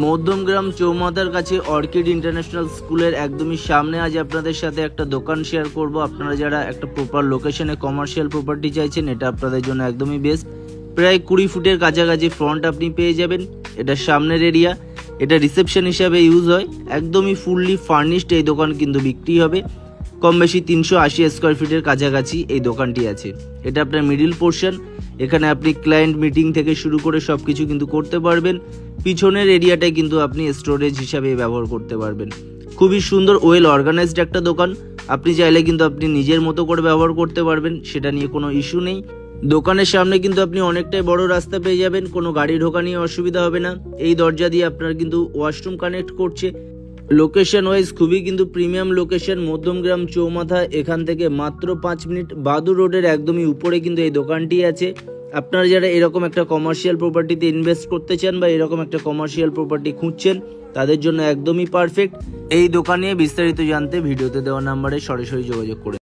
মধ্যমগ্রাম চৌমাথার কাছে orchid international স্কুলের একদমই সামনে আজ আপনাদের সাথে একটা দোকান শেয়ার করব। আপনারা যারা একটা প্রপার লোকেশনে কমার্শিয়াল প্রপার্টি চাইছেন, এটা আপনাদের জন্য একদমই বেস্ট। প্রায় 20 ফুটের কাছাকাছি ফ্রন্ট আপনি পেয়ে যাবেন। এটা সামনের এরিয়া, এটা রিসেপশন হিসাবে ইউজ হয়। একদমই ফুললি ফার্নিশড এই দোকান কিন্তু বিক্রি হবে। কম বেশি 380 স্কোয়ার ফিটের কাছাকাছি এই দোকানটি আছে। এটা আপনার মিডিল পোর্শন, এখানে আপনি ক্লায়েন্ট মিটিং থেকে শুরু করে সব কিছু কিন্তু করতে পারবেন। পিছনের এরিয়াটাই কিন্তু আপনি স্টোরেজ হিসাবে ব্যবহার করতে পারবেন। খুবই সুন্দর ওয়েল অর্গানাইজড একটা দোকান। আপনি চাইলে কিন্তু আপনি নিজের মতো করে ব্যবহার করতে পারবেন, সেটা নিয়ে কোনো ইস্যু নেই। দোকানের সামনে কিন্তু আপনি অনেকটাই বড় রাস্তা পেয়ে যাবেন, কোনো গাড়ি ঢোকা নিয়ে অসুবিধা হবে না। এই দরজা দিয়ে আপনার কিন্তু ওয়াশরুম কানেক্ট করছে। লোকেশন ওয়াইজ খুবই কিন্তু প্রিমিয়াম লোকেশন, মধ্যমগ্রাম চৌমাথা। এখান থেকে মাত্র 5 মিনিট বাদুর রোডের একদমই উপরে কিন্তু এই দোকানটি আছে। আপনারা যারা এরকম একটা কমার্শিয়াল প্রপার্টিতে ইনভেস্ট করতে চান বা এরকম একটা কমার্শিয়াল প্রপার্টি খুঁজছেন, তাদের জন্য একদমই পারফেক্ট। এই দোকান নিয়ে বিস্তারিত জানতে ভিডিওতে দেওয়া নাম্বারে সরাসরি যোগাযোগ করে